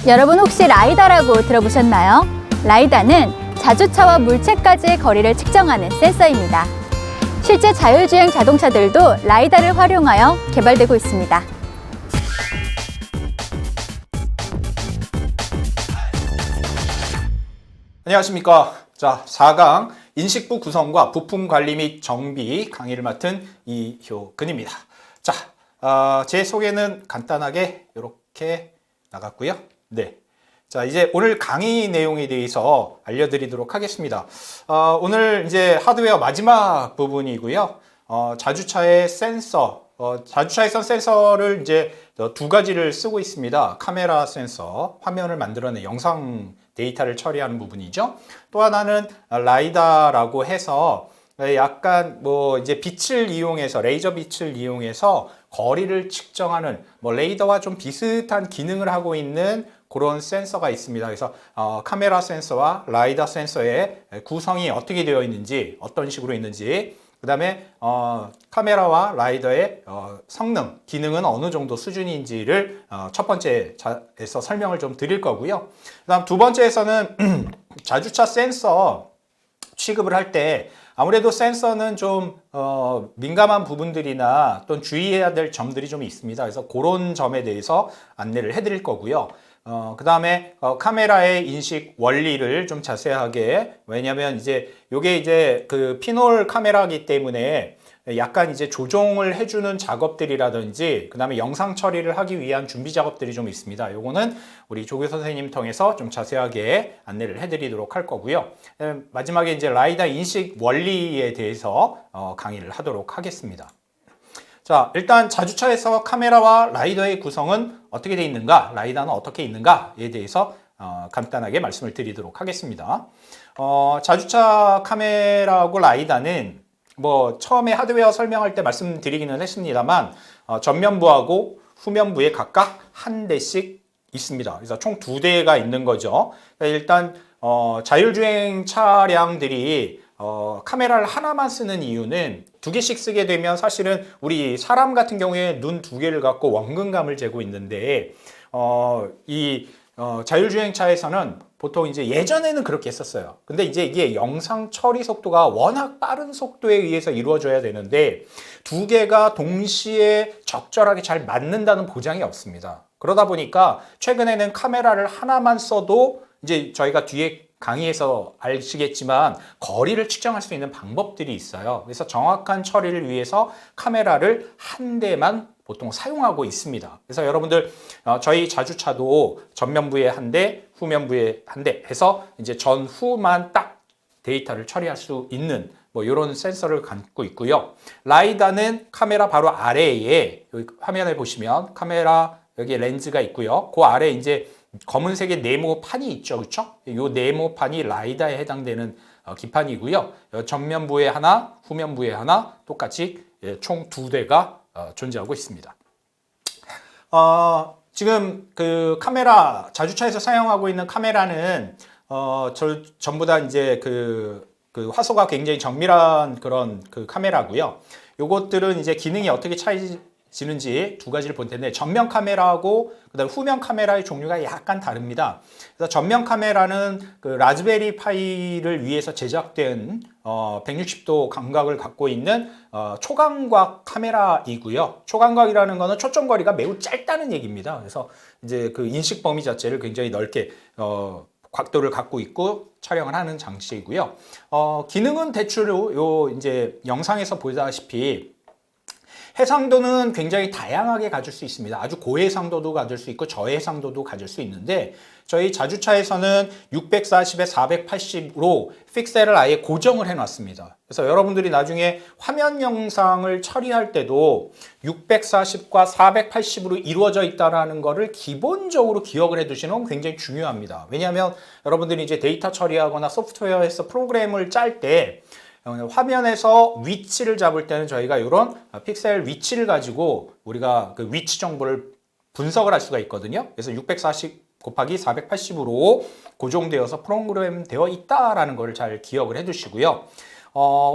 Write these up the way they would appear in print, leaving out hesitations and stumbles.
여러분 혹시 라이다라고 들어보셨나요? 라이다는 자주차와 물체까지의 거리를 측정하는 센서입니다. 실제 자율주행 자동차들도 라이다를 활용하여 개발되고 있습니다. 안녕하십니까. 자, 4강 인식부 구성과 부품 관리 및 정비 강의를 맡은 이효근입니다. 자, 제 소개는 간단하게 이렇게 나갔고요. 네. 자, 이제 오늘 강의 내용에 대해서 알려드리도록 하겠습니다. 오늘 이제 하드웨어 마지막 부분이고요. 자주차의 센서, 자주차에선 센서를 이제 두 가지를 쓰고 있습니다. 카메라 센서, 화면을 만들어내 영상 데이터를 처리하는 부분이죠. 또 하나는 라이다라고 해서 약간 뭐 이제 빛을 이용해서, 레이저 빛을 이용해서 거리를 측정하는 뭐 레이더와 좀 비슷한 기능을 하고 있는 그런 센서가 있습니다. 그래서 카메라 센서와 라이다 센서의 구성이 어떻게 되어 있는지, 어떤 식으로 있는지, 그 다음에 카메라와 라이더의 성능, 기능은 어느 정도 수준인지를 첫 번째에서 설명을 좀 드릴 거고요. 그 다음 두 번째에서는 자주차 센서 취급을 할 때 아무래도 센서는 좀 민감한 부분들이나 또 주의해야 될 점들이 좀 있습니다. 그래서 그런 점에 대해서 안내를 해드릴 거고요. 그 다음에 카메라의 인식 원리를 좀 자세하게, 왜냐면 이제 요게 이제 그 피놀 카메라이기 때문에 약간 이제 조종을 해주는 작업들이라든지 그 다음에 영상 처리를 하기 위한 준비 작업들이 좀 있습니다. 요거는 우리 조교 선생님 통해서 좀 자세하게 안내를 해드리도록 할 거고요. 마지막에 이제 라이다 인식 원리에 대해서 강의를 하도록 하겠습니다. 자, 일단 자주차에서 카메라와 라이더의 구성은 어떻게 되어 있는가, 라이다는 어떻게 있는가에 대해서 간단하게 말씀을 드리도록 하겠습니다. 자주차 카메라하고 라이다는 뭐 처음에 하드웨어 설명할 때 말씀드리기는 했습니다만 전면부하고 후면부에 각각 한 대씩 있습니다. 그래서 총 두 대가 있는 거죠. 일단 자율주행 차량들이 카메라를 하나만 쓰는 이유는 두 개씩 쓰게 되면 사실은 우리 사람 같은 경우에 눈 두 개를 갖고 원근감을 재고 있는데 자율주행차에서는 보통 이제 예전에는 그렇게 했었어요. 근데 이제 이게 영상 처리 속도가 워낙 빠른 속도에 의해서 이루어져야 되는데 두 개가 동시에 적절하게 잘 맞는다는 보장이 없습니다. 그러다 보니까 최근에는 카메라를 하나만 써도 이제 저희가 뒤에 강의에서 아시겠지만 거리를 측정할 수 있는 방법들이 있어요. 그래서 정확한 처리를 위해서 카메라를 한 대만 보통 사용하고 있습니다. 그래서 여러분들 저희 자주차도 전면부에 한 대, 후면부에 한 대 해서 이제 전후만 딱 데이터를 처리할 수 있는 뭐 이런 센서를 갖고 있고요. 라이다는 카메라 바로 아래에 여기 화면을 보시면 카메라 여기 렌즈가 있고요. 그 아래 이제 검은색의 네모판이 있죠, 그렇죠? 이 네모판이 라이다에 해당되는 기판이고요. 전면부에 하나, 후면부에 하나, 똑같이 총 두 대가 존재하고 있습니다. 지금 그 카메라, 자주차에서 사용하고 있는 카메라는 전부 다 이제 그 화소가 굉장히 정밀한 그런 그 카메라고요. 요것들은 이제 기능이 어떻게 차이지는지 두 가지를 볼 텐데 전면 카메라하고 그다음에 후면 카메라의 종류가 약간 다릅니다. 그래서 전면 카메라는 그 라즈베리 파이를 위해서 제작된 160도 감각을 갖고 있는 초광각 카메라이고요. 초광각이라는 거는 초점거리가 매우 짧다는 얘기입니다. 그래서 이제 그 인식 범위 자체를 굉장히 넓게 각도를 갖고 있고 촬영을 하는 장치이고요. 기능은 대충 요 이제 영상에서 보다시피 해상도는 굉장히 다양하게 가질 수 있습니다. 아주 고해상도도 가질 수 있고 저해상도도 가질 수 있는데 저희 자주차에서는 640에 480으로 픽셀을 아예 고정을 해놨습니다. 그래서 여러분들이 나중에 화면 영상을 처리할 때도 640과 480으로 이루어져 있다는 거를 기본적으로 기억을 해두시는 건 굉장히 중요합니다. 왜냐하면 여러분들이 이제 데이터 처리하거나 소프트웨어에서 프로그램을 짤 때 화면에서 위치를 잡을 때는 저희가 이런 픽셀 위치를 가지고 우리가 그 위치 정보를 분석을 할 수가 있거든요. 그래서 640 곱하기 480으로 고정되어서 프로그램 되어 있다라는 걸 잘 기억을 해 두시고요.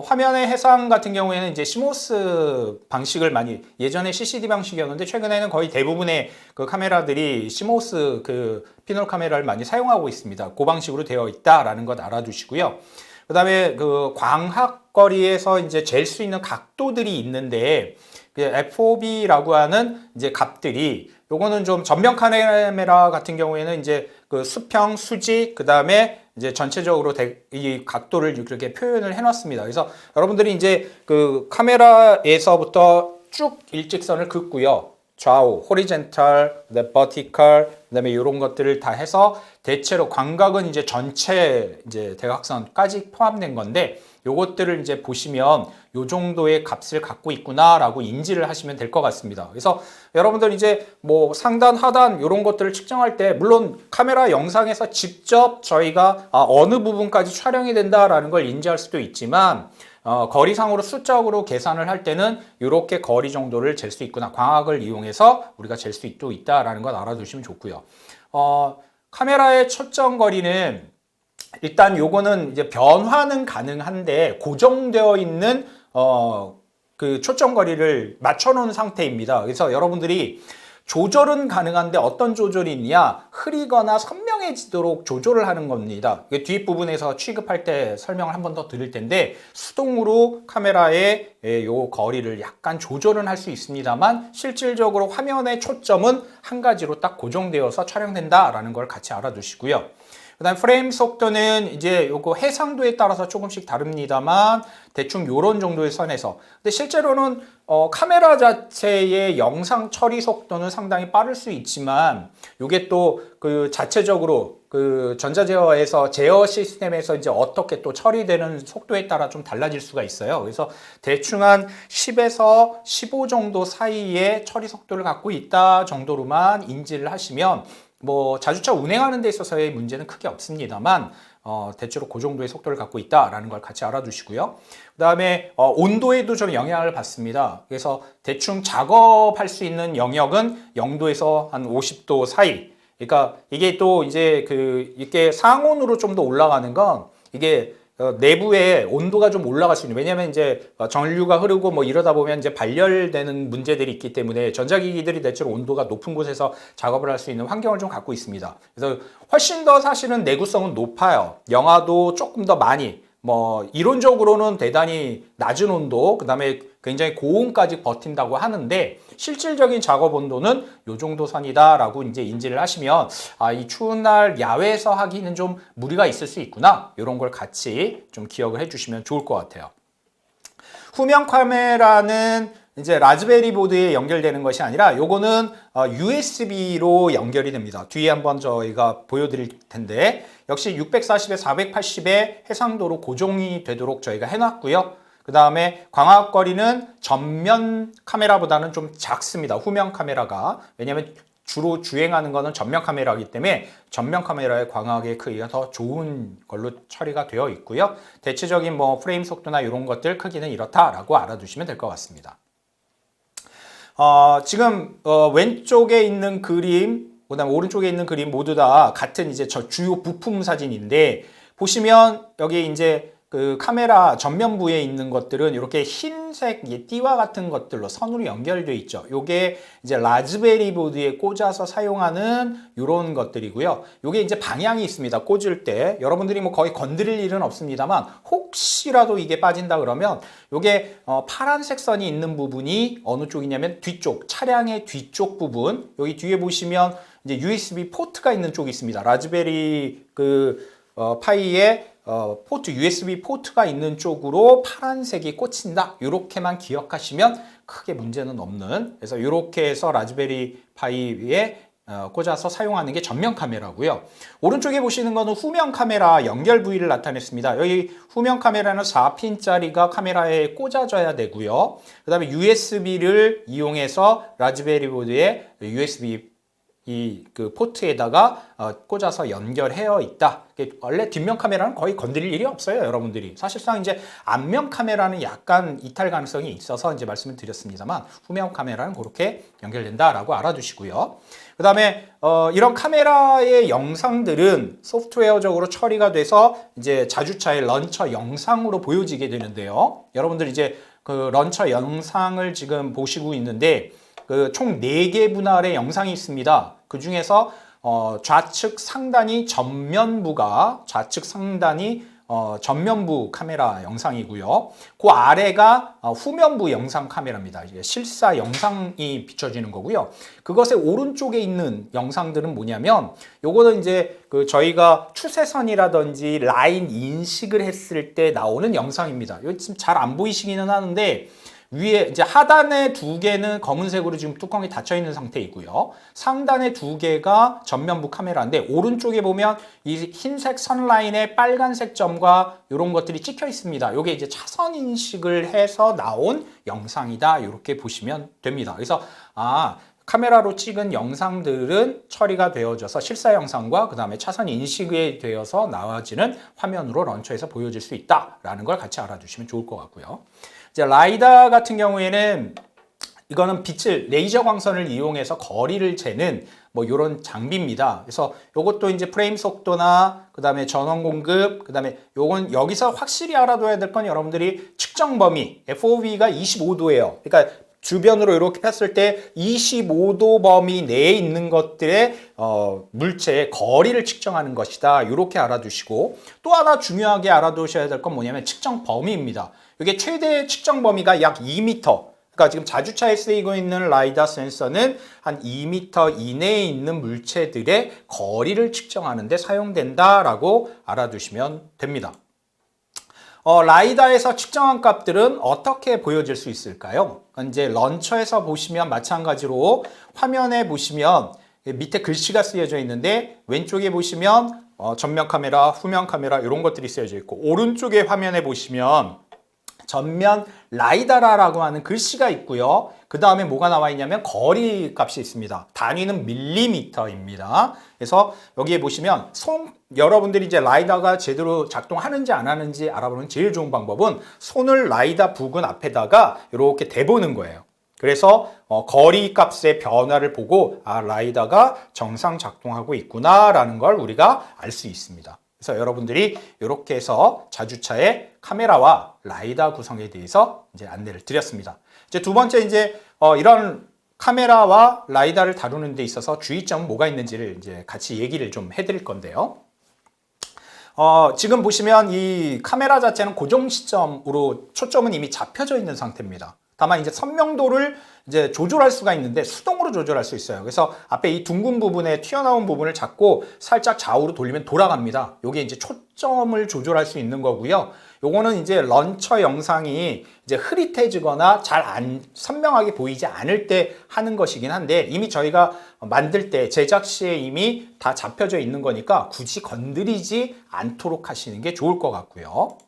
화면의 해상 같은 경우에는 이제 시모스 방식을 많이, 예전에 CCD 방식이었는데 최근에는 거의 대부분의 그 카메라들이 시모스 그 피놀 카메라를 많이 사용하고 있습니다. 그 방식으로 되어 있다라는 것 알아두시고요. 그 다음에 그 광학거리에서 이제 잴 수 있는 각도들이 있는데, 그 FOV라고 하는 이제 값들이, 요거는 좀 전면 카메라 같은 경우에는 이제 그 수평, 수직, 그 다음에 이제 전체적으로 이 각도를 이렇게 표현을 해놨습니다. 그래서 여러분들이 이제 그 카메라에서부터 쭉 일직선을 긋고요. 좌우, 호리젠탈, 버티컬, 그다음에 이런 것들을 다 해서 대체로 광각은 이제 전체 이제 대각선까지 포함된 건데, 요것들을 이제 보시면 요 정도의 값을 갖고 있구나라고 인지를 하시면 될 것 같습니다. 그래서 여러분들 이제 뭐 상단, 하단 이런 것들을 측정할 때, 물론 카메라 영상에서 직접 저희가 어느 부분까지 촬영이 된다라는 걸 인지할 수도 있지만, 거리상으로 숫자적으로 계산을 할 때는 이렇게 거리 정도를 잴 수 있구나, 광학을 이용해서 우리가 잴 수 있다라는 걸 알아두시면 좋고요. 카메라의 초점 거리는 일단 요거는 이제 변화는 가능한데 고정되어 있는 그 초점 거리를 맞춰 놓은 상태입니다. 그래서 여러분들이 조절은 가능한데 어떤 조절이 있냐, 흐리거나 선명해지도록 조절을 하는 겁니다. 뒷부분에서 취급할 때 설명을 한 번 더 드릴 텐데, 수동으로 카메라의 요 거리를 약간 조절은 할 수 있습니다만, 실질적으로 화면의 초점은 한 가지로 딱 고정되어서 촬영된다라는 걸 같이 알아두시고요. 그 다음 프레임 속도는 이제 요거 해상도에 따라서 조금씩 다릅니다만 대충 요런 정도의 선에서, 근데 실제로는 카메라 자체의 영상 처리 속도는 상당히 빠를 수 있지만, 요게 또 그 자체적으로 그 전자제어에서 제어 시스템에서 이제 어떻게 또 처리되는 속도에 따라 좀 달라질 수가 있어요. 그래서 대충 한 10에서 15 정도 사이의 처리 속도를 갖고 있다 정도로만 인지를 하시면, 뭐 자주차 운행하는 데 있어서의 문제는 크게 없습니다만 대체로 그 정도의 속도를 갖고 있다라는 걸 같이 알아두시고요. 그 다음에 온도에도 좀 영향을 받습니다. 그래서 대충 작업할 수 있는 영역은 0도에서 한 50도 사이. 그러니까 이게 또 이제 이렇게 상온으로 좀 더 올라가는 건, 이게 내부에 온도가 좀 올라갈 수 있는, 왜냐면 이제 전류가 흐르고 뭐 이러다 보면 이제 발열되는 문제들이 있기 때문에 전자기기들이 대체로 온도가 높은 곳에서 작업을 할 수 있는 환경을 좀 갖고 있습니다. 그래서 훨씬 더 사실은 내구성은 높아요. 영하도 조금 더 많이, 뭐 이론적으로는 대단히 낮은 온도, 그 다음에 굉장히 고온까지 버틴다고 하는데, 실질적인 작업 온도는 요 정도 선이다라고 이제 인지를 하시면, 이 추운 날 야외에서 하기는 좀 무리가 있을 수 있구나, 이런 걸 같이 좀 기억을 해주시면 좋을 것 같아요. 후면 카메라는 이제 라즈베리 보드에 연결되는 것이 아니라 요거는 USB로 연결이 됩니다. 뒤에 한번 저희가 보여드릴 텐데, 역시 640에 480의 해상도로 고정이 되도록 저희가 해놨고요. 그 다음에 광학거리는 전면 카메라보다는 좀 작습니다. 후면 카메라가. 왜냐하면 주로 주행하는 거는 전면 카메라이기 때문에 전면 카메라의 광학의 크기가 더 좋은 걸로 처리가 되어 있고요. 대체적인 뭐 프레임 속도나 이런 것들 크기는 이렇다라고 알아두시면 될 것 같습니다. 지금 왼쪽에 있는 그림, 그다음 오른쪽에 있는 그림 모두 다 같은 이제 저 주요 부품 사진인데, 보시면 여기 이제 그 카메라 전면부에 있는 것들은 이렇게 흰색 띠와 같은 것들로 선으로 연결되어 있죠. 요게 이제 라즈베리 보드에 꽂아서 사용하는 이런 것들이고요. 요게 이제 방향이 있습니다. 꽂을 때 여러분들이 뭐 거의 건드릴 일은 없습니다만, 혹시라도 이게 빠진다 그러면 요게 파란색 선이 있는 부분이 어느 쪽이냐면 뒤쪽, 차량의 뒤쪽 부분, 여기 뒤에 보시면 이제 USB 포트가 있는 쪽이 있습니다. 라즈베리 파이에 포트, USB 포트가 있는 쪽으로 파란색이 꽂힌다, 이렇게만 기억하시면 크게 문제는 없는, 그래서 이렇게 해서 라즈베리 파이에 꽂아서 사용하는 게 전면 카메라고요. 오른쪽에 보시는 거는 후면 카메라 연결 부위를 나타냈습니다. 여기 후면 카메라는 4핀짜리가 카메라에 꽂아져야 되고요. 그 다음에 USB를 이용해서 라즈베리 보드에 USB 이 그 포트에다가 꽂아서 연결되어 있다. 원래 뒷면 카메라는 거의 건드릴 일이 없어요, 여러분들이. 사실상 이제 앞면 카메라는 약간 이탈 가능성이 있어서 이제 말씀을 드렸습니다만 후면 카메라는 그렇게 연결된다라고 알아두시고요. 그다음에 이런 카메라의 영상들은 소프트웨어적으로 처리가 돼서 이제 자주차의 런처 영상으로 보여지게 되는데요. 여러분들 이제 그 런처 영상을 지금 보시고 있는데 그 총 4개 분할의 영상이 있습니다. 그 중에서 좌측 상단이 전면부 카메라 영상이고요. 그 아래가 후면부 영상 카메라입니다. 이제 실사 영상이 비춰지는 거고요. 그것의 오른쪽에 있는 영상들은 뭐냐면 요거는 이제 그 저희가 추세선이라든지 라인 인식을 했을 때 나오는 영상입니다. 이거 지금 잘 안 보이시기는 하는데 위에 이제 하단에 2개는 검은색으로 지금 뚜껑이 닫혀 있는 상태이고요. 상단에 2개가 전면부 카메라인데 오른쪽에 보면 이 흰색 선라인에 빨간색 점과 이런 것들이 찍혀 있습니다. 이게 이제 차선 인식을 해서 나온 영상이다. 이렇게 보시면 됩니다. 그래서 카메라로 찍은 영상들은 처리가 되어져서 실사 영상과 그 다음에 차선 인식이 되어서 나와지는 화면으로 런처에서 보여질 수 있다라는 걸 같이 알아두시면 좋을 것 같고요. 이제 라이다 같은 경우에는 이거는 빛을 레이저 광선을 이용해서 거리를 재는 뭐 이런 장비입니다. 그래서 이것도 이제 프레임 속도나 그다음에 전원 공급, 그다음에 요건 여기서 확실히 알아둬야 될 건 여러분들이 측정 범위 FOV가 25도예요. 그러니까 주변으로 이렇게 폈을 때 25도 범위 내에 있는 것들의 물체의 거리를 측정하는 것이다. 이렇게 알아두시고 또 하나 중요하게 알아두셔야 될 건 뭐냐면 측정 범위입니다. 이게 최대 측정 범위가 약 2m. 그러니까 지금 자주차에 쓰이고 있는 라이다 센서는 한 2m 이내에 있는 물체들의 거리를 측정하는 데 사용된다라고 알아두시면 됩니다. 라이다에서 측정한 값들은 어떻게 보여질 수 있을까요? 이제 런처에서 보시면 마찬가지로 화면에 보시면 밑에 글씨가 쓰여져 있는데 왼쪽에 보시면 전면 카메라, 후면 카메라 이런 것들이 쓰여져 있고 오른쪽에 화면에 보시면 전면 라이다라고 하는 글씨가 있고요. 그 다음에 뭐가 나와 있냐면 거리 값이 있습니다. 단위는 밀리미터입니다. 그래서 여기에 보시면 여러분들이 이제 라이다가 제대로 작동하는지 안 하는지 알아보는 제일 좋은 방법은 손을 라이다 부근 앞에다가 이렇게 대보는 거예요. 그래서 거리 값의 변화를 보고 라이다가 정상 작동하고 있구나라는 걸 우리가 알 수 있습니다. 그래서 여러분들이 이렇게 해서 자주차의 카메라와 라이다 구성에 대해서 이제 안내를 드렸습니다. 이제 두 번째 이제 이런 카메라와 라이다를 다루는 데 있어서 주의점은 뭐가 있는지를 이제 같이 얘기를 좀 해드릴 건데요. 지금 보시면 이 카메라 자체는 고정 시점으로 초점은 이미 잡혀져 있는 상태입니다. 다만 이제 선명도를 이제 조절할 수가 있는데 수동으로 조절할 수 있어요. 그래서 앞에 이 둥근 부분에 튀어나온 부분을 잡고 살짝 좌우로 돌리면 돌아갑니다. 요게 이제 초점을 조절할 수 있는 거고요. 요거는 이제 런처 영상이 이제 흐릿해지거나 잘 안 선명하게 보이지 않을 때 하는 것이긴 한데 이미 저희가 만들 때 제작 시에 이미 다 잡혀져 있는 거니까 굳이 건드리지 않도록 하시는 게 좋을 것 같고요.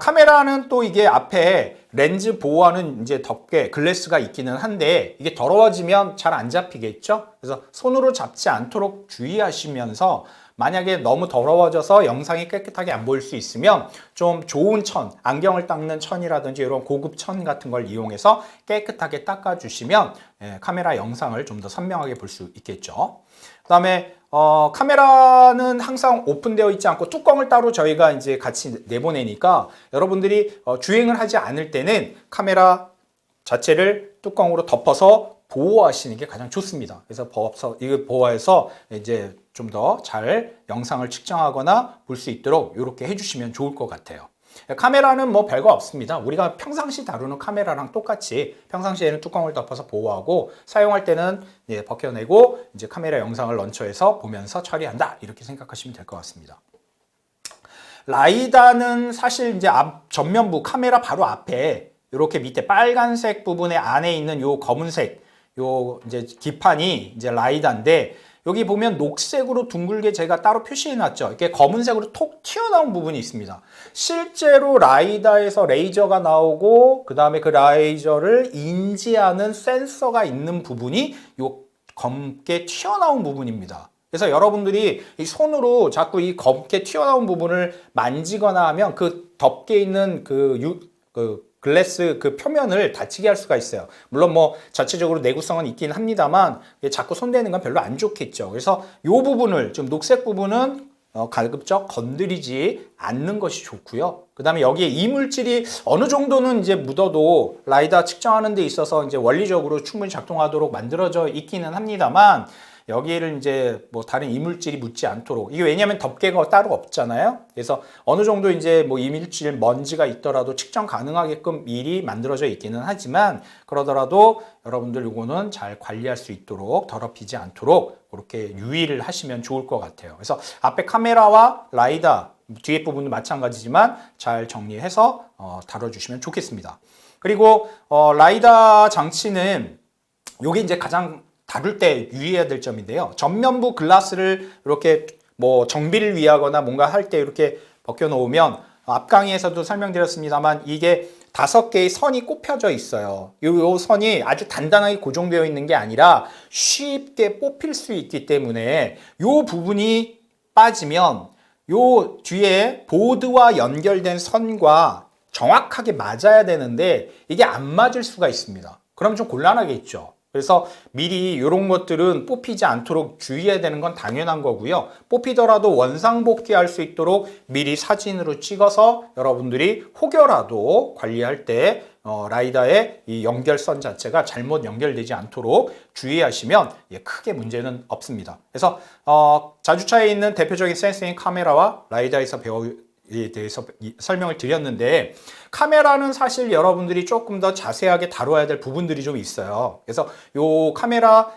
카메라는 또 이게 앞에 렌즈 보호하는 이제 덮개, 글래스가 있기는 한데 이게 더러워지면 잘 안 잡히겠죠? 그래서 손으로 잡지 않도록 주의하시면서 만약에 너무 더러워져서 영상이 깨끗하게 안 보일 수 있으면 좀 좋은 천, 안경을 닦는 천이라든지 이런 고급 천 같은 걸 이용해서 깨끗하게 닦아주시면 카메라 영상을 좀 더 선명하게 볼 수 있겠죠. 그 다음에 카메라는 항상 오픈되어 있지 않고 뚜껑을 따로 저희가 이제 같이 내보내니까 여러분들이 주행을 하지 않을 때는 카메라 자체를 뚜껑으로 덮어서 보호하시는 게 가장 좋습니다. 그래서 이거 보호해서 이제 좀 더 잘 영상을 측정하거나 볼 수 있도록 이렇게 해주시면 좋을 것 같아요. 카메라는 뭐 별거 없습니다. 우리가 평상시 다루는 카메라랑 똑같이 평상시에는 뚜껑을 덮어서 보호하고 사용할 때는 벗겨내고 이제 카메라 영상을 런처해서 보면서 처리한다. 이렇게 생각하시면 될 것 같습니다. 라이다는 사실 이제 전면부 카메라 바로 앞에 이렇게 밑에 빨간색 부분에 안에 있는 요 검은색 요 이제 기판이 이제 라이다인데 여기 보면 녹색으로 둥글게 제가 따로 표시해 놨죠. 이렇게 검은색으로 톡 튀어나온 부분이 있습니다. 실제로 라이다에서 레이저가 나오고 그 다음에 그 레이저를 인지하는 센서가 있는 부분이 요 검게 튀어나온 부분입니다. 그래서 여러분들이 이 손으로 자꾸 이 검게 튀어나온 부분을 만지거나 하면 그 덮개 있는 그 글래스 그 표면을 다치게 할 수가 있어요. 물론 뭐 자체적으로 내구성은 있긴 합니다만 자꾸 손대는 건 별로 안 좋겠죠. 그래서 이 부분을 좀 녹색 부분은 가급적 건드리지 않는 것이 좋고요. 그 다음에 여기에 이물질이 어느 정도는 이제 묻어도 라이다 측정하는 데 있어서 이제 원리적으로 충분히 작동하도록 만들어져 있기는 합니다만 여기를 이제 뭐 다른 이물질이 묻지 않도록, 이게 왜냐하면 덮개가 따로 없잖아요. 그래서 어느 정도 이제 뭐 이물질 먼지가 있더라도 측정 가능하게끔 미리 만들어져 있기는 하지만 그러더라도 여러분들 이거는 잘 관리할 수 있도록 더럽히지 않도록 그렇게 유의를 하시면 좋을 것 같아요. 그래서 앞에 카메라와 라이다 뒤에 부분도 마찬가지지만 잘 정리해서 다뤄주시면 좋겠습니다. 그리고 라이다 장치는 요게 이제 가장 다룰 때 유의해야 될 점인데요. 전면부 글라스를 이렇게 뭐 정비를 위하거나 뭔가 할 때 이렇게 벗겨 놓으면 앞 강의에서도 설명드렸습니다만 이게 5개의 선이 꼽혀져 있어요. 요 선이 아주 단단하게 고정되어 있는 게 아니라 쉽게 뽑힐 수 있기 때문에 요 부분이 빠지면 요 뒤에 보드와 연결된 선과 정확하게 맞아야 되는데 이게 안 맞을 수가 있습니다. 그럼 좀 곤란하겠죠. 그래서 미리 이런 것들은 뽑히지 않도록 주의해야 되는 건 당연한 거고요. 뽑히더라도 원상복귀할 수 있도록 미리 사진으로 찍어서 여러분들이 혹여라도 관리할 때 라이다의 이 연결선 자체가 잘못 연결되지 않도록 주의하시면 크게 문제는 없습니다. 그래서 자주차에 있는 대표적인 센서인 카메라와 라이다에서 에 대해서 설명을 드렸는데 카메라는 사실 여러분들이 조금 더 자세하게 다뤄야 될 부분들이 좀 있어요. 그래서 요 카메라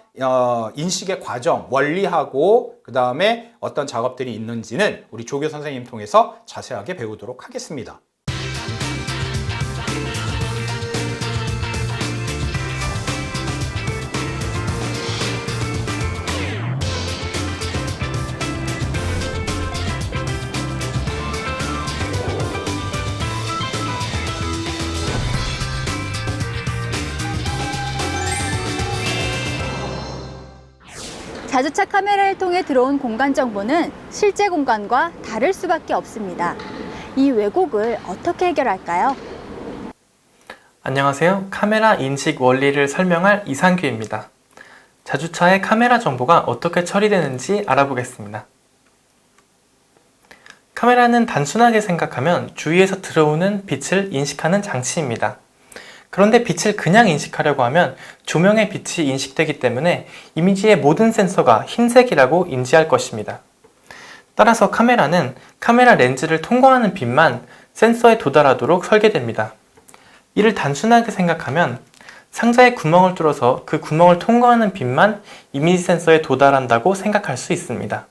인식의 과정, 원리하고 그 다음에 어떤 작업들이 있는지는 우리 조교 선생님 통해서 자세하게 배우도록 하겠습니다. 자주차 카메라를 통해 들어온 공간 정보는 실제 공간과 다를 수밖에 없습니다. 이 왜곡을 어떻게 해결할까요? 안녕하세요. 카메라 인식 원리를 설명할 이상규입니다. 자주차의 카메라 정보가 어떻게 처리되는지 알아보겠습니다. 카메라는 단순하게 생각하면 주위에서 들어오는 빛을 인식하는 장치입니다. 그런데 빛을 그냥 인식하려고 하면 조명의 빛이 인식되기 때문에 이미지의 모든 센서가 흰색이라고 인지할 것입니다. 따라서 카메라는 카메라 렌즈를 통과하는 빛만 센서에 도달하도록 설계됩니다. 이를 단순하게 생각하면 상자에 구멍을 뚫어서 그 구멍을 통과하는 빛만 이미지 센서에 도달한다고 생각할 수 있습니다.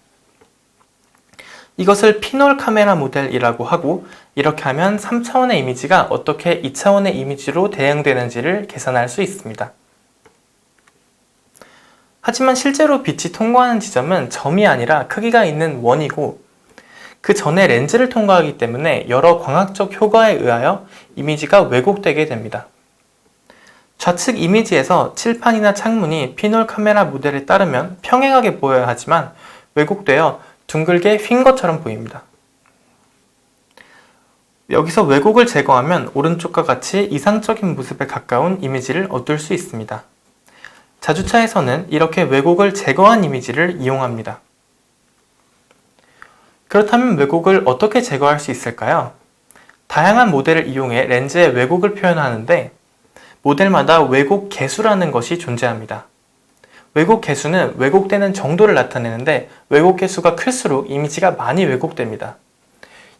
이것을 피놀 카메라 모델이라고 하고, 이렇게 하면 3차원의 이미지가 어떻게 2차원의 이미지로 대응되는지를 계산할 수 있습니다. 하지만 실제로 빛이 통과하는 지점은 점이 아니라 크기가 있는 원이고, 그 전에 렌즈를 통과하기 때문에 여러 광학적 효과에 의하여 이미지가 왜곡되게 됩니다. 좌측 이미지에서 칠판이나 창문이 피놀 카메라 모델에 따르면 평행하게 보여야 하지만 왜곡되어 둥글게 휜 것처럼 보입니다. 여기서 왜곡을 제거하면 오른쪽과 같이 이상적인 모습에 가까운 이미지를 얻을 수 있습니다. 자주차에서는 이렇게 왜곡을 제거한 이미지를 이용합니다. 그렇다면 왜곡을 어떻게 제거할 수 있을까요? 다양한 모델을 이용해 렌즈의 왜곡을 표현하는데 모델마다 왜곡 개수라는 것이 존재합니다. 왜곡 개수는 왜곡되는 정도를 나타내는데 왜곡 개수가 클수록 이미지가 많이 왜곡됩니다.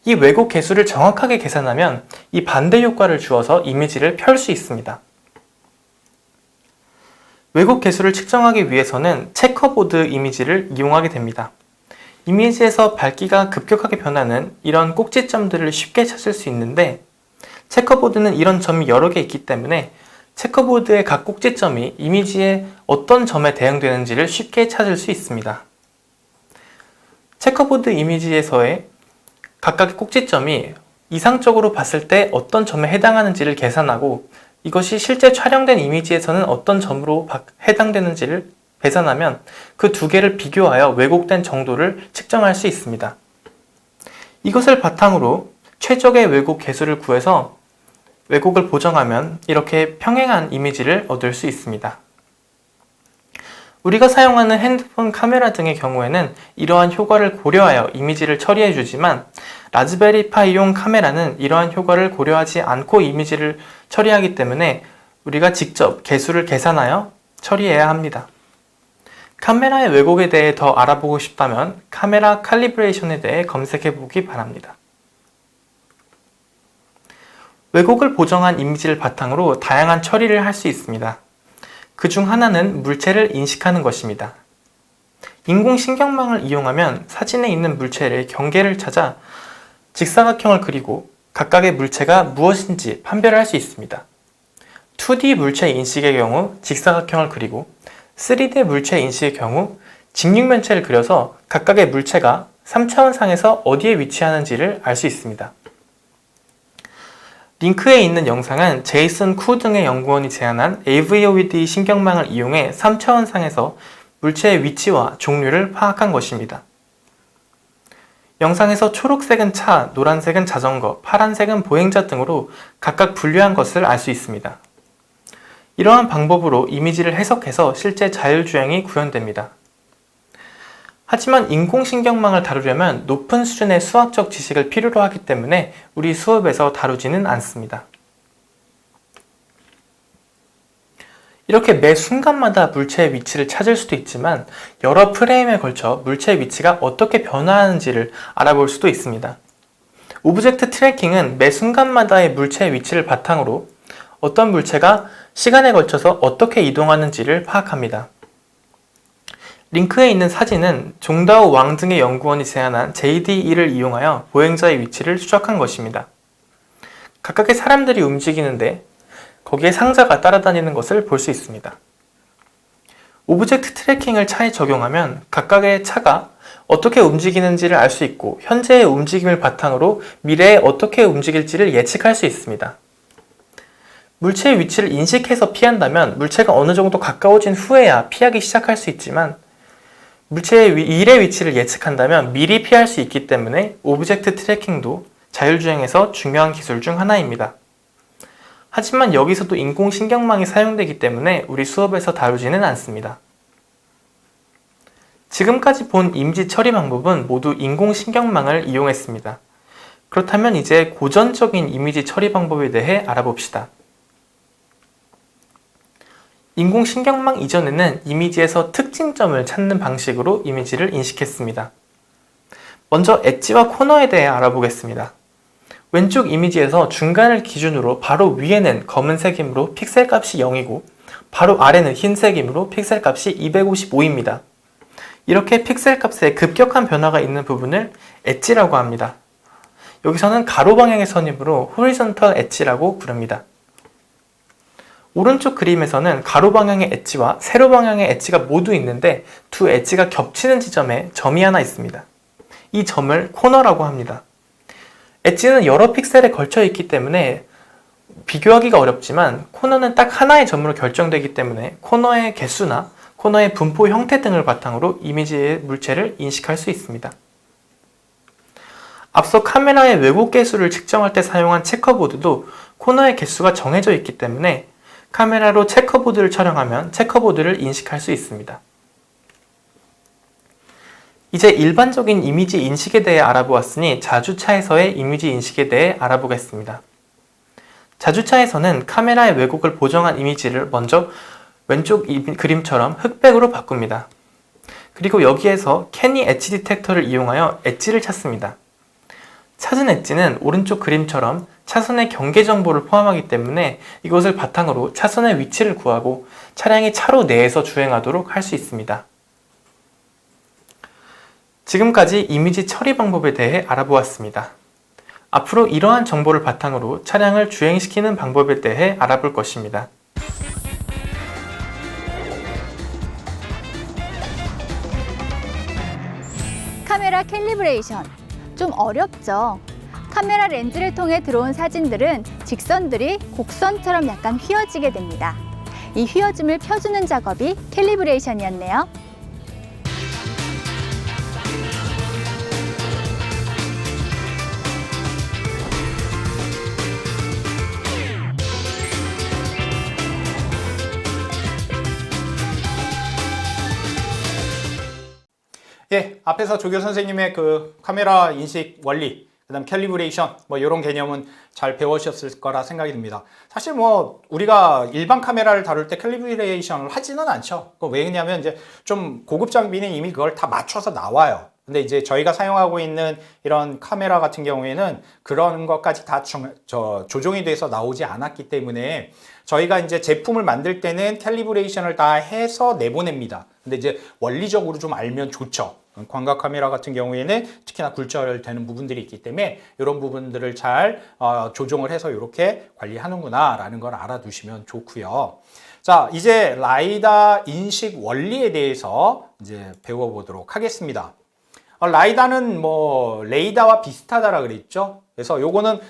이 왜곡 개수를 정확하게 계산하면 이 반대 효과를 주어서 이미지를 펼 수 있습니다. 왜곡 개수를 측정하기 위해서는 체커보드 이미지를 이용하게 됩니다. 이미지에서 밝기가 급격하게 변하는 이런 꼭지점들을 쉽게 찾을 수 있는데 체커보드는 이런 점이 여러 개 있기 때문에 체커보드의 각 꼭지점이 이미지의 어떤 점에 대응되는지를 쉽게 찾을 수 있습니다. 체커보드 이미지에서의 각각의 꼭지점이 이상적으로 봤을 때 어떤 점에 해당하는지를 계산하고 이것이 실제 촬영된 이미지에서는 어떤 점으로 해당되는지를 계산하면 그 두 개를 비교하여 왜곡된 정도를 측정할 수 있습니다. 이것을 바탕으로 최적의 왜곡 개수를 구해서 왜곡을 보정하면 이렇게 평행한 이미지를 얻을 수 있습니다. 우리가 사용하는 핸드폰 카메라 등의 경우에는 이러한 효과를 고려하여 이미지를 처리해 주지만 라즈베리파이용 카메라는 이러한 효과를 고려하지 않고 이미지를 처리하기 때문에 우리가 직접 개수를 계산하여 처리해야 합니다. 카메라의 왜곡에 대해 더 알아보고 싶다면 카메라 칼리브레이션에 대해 검색해 보기 바랍니다. 왜곡을 보정한 이미지를 바탕으로 다양한 처리를 할 수 있습니다. 그 중 하나는 물체를 인식하는 것입니다. 인공신경망을 이용하면 사진에 있는 물체의 경계를 찾아 직사각형을 그리고 각각의 물체가 무엇인지 판별할 수 있습니다. 2D 물체 인식의 경우 직사각형을 그리고 3D 물체 인식의 경우 직육면체를 그려서 각각의 물체가 3차원상에서 어디에 위치하는지를 알 수 있습니다. 링크에 있는 영상은 제이슨 쿠 등의 연구원이 제안한 AVOD 신경망을 이용해 3차원상에서 물체의 위치와 종류를 파악한 것입니다. 영상에서 초록색은 차, 노란색은 자전거, 파란색은 보행자 등으로 각각 분류한 것을 알 수 있습니다. 이러한 방법으로 이미지를 해석해서 실제 자율주행이 구현됩니다. 하지만 인공신경망을 다루려면 높은 수준의 수학적 지식을 필요로 하기 때문에 우리 수업에서 다루지는 않습니다. 이렇게 매 순간마다 물체의 위치를 찾을 수도 있지만 여러 프레임에 걸쳐 물체의 위치가 어떻게 변화하는지를 알아볼 수도 있습니다. 오브젝트 트래킹은 매 순간마다의 물체의 위치를 바탕으로 어떤 물체가 시간에 걸쳐서 어떻게 이동하는지를 파악합니다. 링크에 있는 사진은 종다오 왕 등의 연구원이 제안한 JDE를 이용하여 보행자의 위치를 추적한 것입니다. 각각의 사람들이 움직이는데 거기에 상자가 따라다니는 것을 볼 수 있습니다. 오브젝트 트래킹을 차에 적용하면 각각의 차가 어떻게 움직이는지를 알 수 있고 현재의 움직임을 바탕으로 미래에 어떻게 움직일지를 예측할 수 있습니다. 물체의 위치를 인식해서 피한다면 물체가 어느 정도 가까워진 후에야 피하기 시작할 수 있지만 물체의 미래 위치를 예측한다면 미리 피할 수 있기 때문에 오브젝트 트래킹도 자율주행에서 중요한 기술 중 하나입니다. 하지만 여기서도 인공신경망이 사용되기 때문에 우리 수업에서 다루지는 않습니다. 지금까지 본 이미지 처리 방법은 모두 인공신경망을 이용했습니다. 그렇다면 이제 고전적인 이미지 처리 방법에 대해 알아봅시다. 인공신경망 이전에는 이미지에서 특징점을 찾는 방식으로 이미지를 인식했습니다. 먼저 엣지와 코너에 대해 알아보겠습니다. 왼쪽 이미지에서 중간을 기준으로 바로 위에는 검은색이므로 픽셀 값이 0이고 바로 아래는 흰색이므로 픽셀 값이 255입니다. 이렇게 픽셀 값에 급격한 변화가 있는 부분을 엣지라고 합니다. 여기서는 가로 방향의 선이므로 호리존털 엣지라고 부릅니다. 오른쪽 그림에서는 가로 방향의 엣지와 세로 방향의 엣지가 모두 있는데 두 엣지가 겹치는 지점에 점이 하나 있습니다. 이 점을 코너라고 합니다. 엣지는 여러 픽셀에 걸쳐 있기 때문에 비교하기가 어렵지만 코너는 딱 하나의 점으로 결정되기 때문에 코너의 개수나 코너의 분포 형태 등을 바탕으로 이미지의 물체를 인식할 수 있습니다. 앞서 카메라의 왜곡 개수를 측정할 때 사용한 체커보드도 코너의 개수가 정해져 있기 때문에 카메라로 체커보드를 촬영하면 체커보드를 인식할 수 있습니다. 이제 일반적인 이미지 인식에 대해 알아보았으니 자주차에서의 이미지 인식에 대해 알아보겠습니다. 자주차에서는 카메라의 왜곡을 보정한 이미지를 먼저 왼쪽 그림처럼 흑백으로 바꿉니다. 그리고 여기에서 캐니 엣지 디텍터를 이용하여 엣지를 찾습니다. 찾은 엣지는 오른쪽 그림처럼 차선의 경계 정보를 포함하기 때문에 이것을 바탕으로 차선의 위치를 구하고 차량이 차로 내에서 주행하도록 할 수 있습니다. 지금까지 이미지 처리 방법에 대해 알아보았습니다. 앞으로 이러한 정보를 바탕으로 차량을 주행시키는 방법에 대해 알아볼 것입니다. 카메라 캘리브레이션. 좀 어렵죠? 카메라 렌즈를 통해 들어온 사진들은 직선들이 곡선처럼 약간 휘어지게 됩니다. 이 휘어짐을 펴주는 작업이 캘리브레이션이었네요. 예, 앞에서 조교 선생님의 그 카메라 인식 원리, 그다음 캘리브레이션 뭐 이런 개념은 잘 배우셨을 거라 생각이 듭니다. 사실 뭐 우리가 일반 카메라를 다룰 때 캘리브레이션을 하지는 않죠. 왜냐하면 이제 좀 고급 장비는 이미 그걸 다 맞춰서 나와요. 근데 이제 저희가 사용하고 있는 이런 카메라 같은 경우에는 그런 것까지 다 조종이 돼서 나오지 않았기 때문에 저희가 이제 제품을 만들 때는 캘리브레이션을 다 해서 내보냅니다. 근데 이제 원리적으로 좀 알면 좋죠. 광각 카메라 같은 경우에는 특히나 굴절되는 부분들이 있기 때문에 이런 부분들을 잘 조정을 해서 이렇게 관리하는구나 라는 걸 알아두시면 좋고요. 자, 이제 라이다 인식 원리에 대해서 이제 배워보도록 하겠습니다. 라이다는 뭐 레이더와 비슷하다라 그랬죠. 그래서 요거는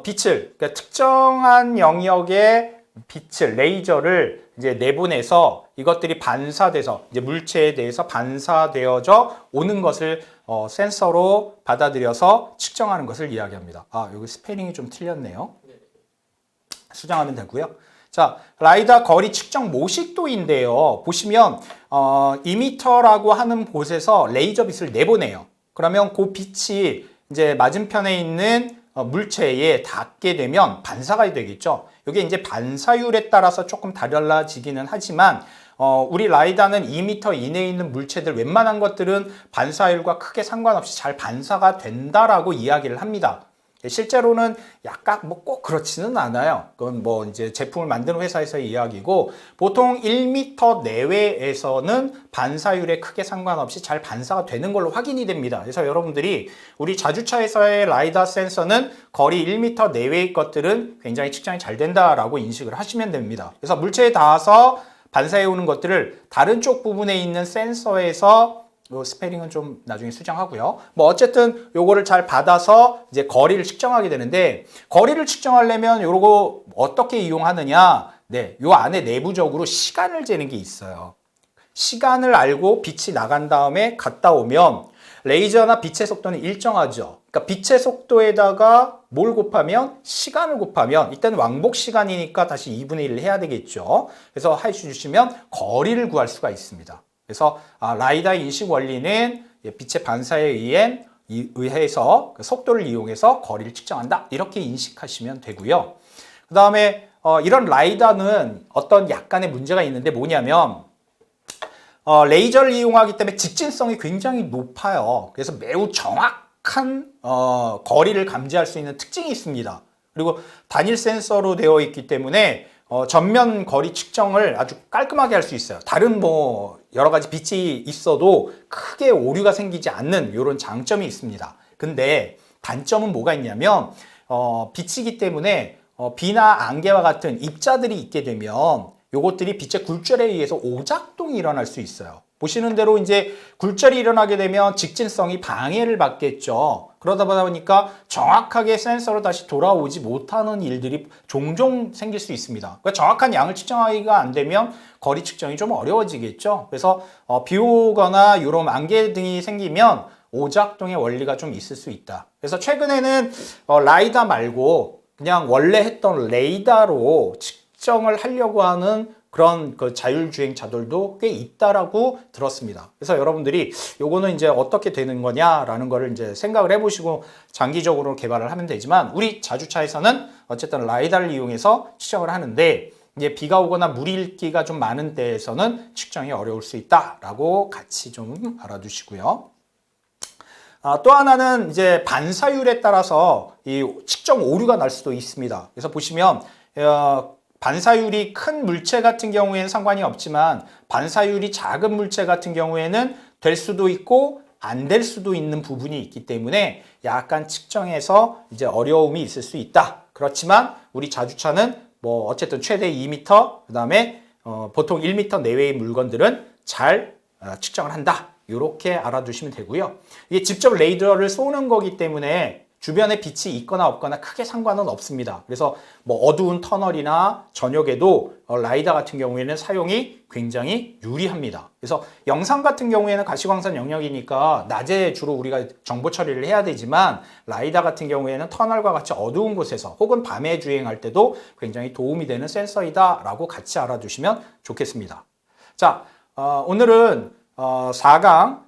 빛을, 그러니까 특정한 영역의 빛을, 레이저를 이제 내보내서 이것들이 반사돼서 이제 물체에 대해서 반사되어져 오는 것을 센서로 받아들여서 측정하는 것을 이야기합니다. 아, 여기 스페링이 좀 틀렸네요. 수정하면 되고요. 자, 라이다 거리 측정 모식도인데요. 보시면 2m라고 하는 곳에서 레이저 빛을 내보내요. 그러면 그 빛이 이제 맞은편에 있는 물체에 닿게 되면 반사가 되겠죠. 이게 이제 반사율에 따라서 조금 달라지기는 하지만 우리 라이다는 2m 이내에 있는 물체들 웬만한 것들은 반사율과 크게 상관없이 잘 반사가 된다라고 이야기를 합니다. 실제로는 약간 뭐 꼭 그렇지는 않아요. 그건 뭐 이제 제품을 만드는 회사에서의 이야기고 보통 1m 내외에서는 반사율에 크게 상관없이 잘 반사가 되는 걸로 확인이 됩니다. 그래서 여러분들이 우리 자주차에서의 라이다 센서는 거리 1m 내외의 것들은 굉장히 측정이 잘 된다라고 인식을 하시면 됩니다. 그래서 물체에 닿아서 반사해 오는 것들을 다른 쪽 부분에 있는 센서에서 요 스페링은 좀 나중에 수정하고요. 뭐 어쨌든 요거를 잘 받아서 이제 거리를 측정하게 되는데 거리를 측정하려면 요거 어떻게 이용하느냐? 네, 요 안에 내부적으로 시간을 재는 게 있어요. 시간을 알고 빛이 나간 다음에 갔다 오면 레이저나 빛의 속도는 일정하죠. 그러니까 빛의 속도에다가 뭘 곱하면 시간을 곱하면 일단 왕복 시간이니까 다시 2분의 1을 해야 되겠죠. 그래서 해주시면 거리를 구할 수가 있습니다. 그래서 라이다 인식 원리는 빛의 반사에 의해서 그 속도를 이용해서 거리를 측정한다. 이렇게 인식하시면 되고요. 그 다음에 이런 라이다는 어떤 약간의 문제가 있는데 뭐냐면 레이저를 이용하기 때문에 직진성이 굉장히 높아요. 그래서 매우 정확한 거리를 감지할 수 있는 특징이 있습니다. 그리고 단일 센서로 되어 있기 때문에 전면 거리 측정을 아주 깔끔하게 할 수 있어요. 다른 뭐 여러 가지 빛이 있어도 크게 오류가 생기지 않는 이런 장점이 있습니다. 근데 단점은 뭐가 있냐면 빛이기 때문에 비나 안개와 같은 입자들이 있게 되면 요것들이 빛의 굴절에 의해서 오작동이 일어날 수 있어요. 보시는 대로 이제 굴절이 일어나게 되면 직진성이 방해를 받겠죠. 그러다 보니까 정확하게 센서로 다시 돌아오지 못하는 일들이 종종 생길 수 있습니다. 그러니까 정확한 양을 측정하기가 안 되면 거리 측정이 좀 어려워지겠죠. 그래서 비 오거나 이런 안개 등이 생기면 오작동의 원리가 좀 있을 수 있다. 그래서 최근에는 라이다 말고 그냥 원래 했던 레이더로 측정을 하려고 하는 그런 그 자율주행차들도 꽤 있다라고 들었습니다. 그래서 여러분들이 요거는 이제 어떻게 되는 거냐라는 거를 이제 생각을 해보시고 장기적으로 개발을 하면 되지만 우리 자주차에서는 어쨌든 라이다를 이용해서 측정을 하는데 이제 비가 오거나 물일기가 좀 많은 때에서는 측정이 어려울 수 있다라고 같이 좀 알아두시고요. 또 하나는 이제 반사율에 따라서 이 측정 오류가 날 수도 있습니다. 그래서 보시면 반사율이 큰 물체 같은 경우에는 상관이 없지만 반사율이 작은 물체 같은 경우에는 될 수도 있고 안 될 수도 있는 부분이 있기 때문에 약간 측정에서 이제 어려움이 있을 수 있다. 그렇지만 우리 자주차는 뭐 어쨌든 최대 2m, 그 다음에 보통 1m 내외의 물건들은 잘 측정을 한다. 이렇게 알아두시면 되고요. 이게 직접 레이더를 쏘는 거기 때문에 주변에 빛이 있거나 없거나 크게 상관은 없습니다. 그래서 뭐 어두운 터널이나 저녁에도 라이다 같은 경우에는 사용이 굉장히 유리합니다. 그래서 영상 같은 경우에는 가시광선 영역이니까 낮에 주로 우리가 정보 처리를 해야 되지만 라이다 같은 경우에는 터널과 같이 어두운 곳에서 혹은 밤에 주행할 때도 굉장히 도움이 되는 센서이다라고 같이 알아두시면 좋겠습니다. 자, 오늘은 4강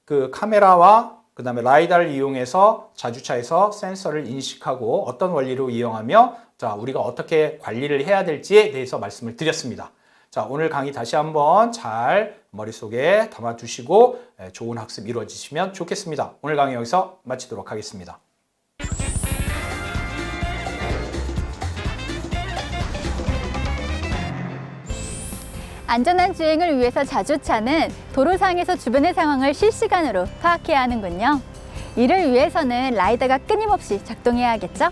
그 카메라와 그 다음에 라이다를 이용해서 자주차에서 센서를 인식하고 어떤 원리로 이용하며 자, 우리가 어떻게 관리를 해야 될지에 대해서 말씀을 드렸습니다. 자, 오늘 강의 다시 한번 잘 머릿속에 담아두시고 좋은 학습 이루어지시면 좋겠습니다. 오늘 강의 여기서 마치도록 하겠습니다. 안전한 주행을 위해서 자주차는 도로상에서 주변의 상황을 실시간으로 파악해야 하는군요. 이를 위해서는 라이다가 끊임없이 작동해야 하겠죠?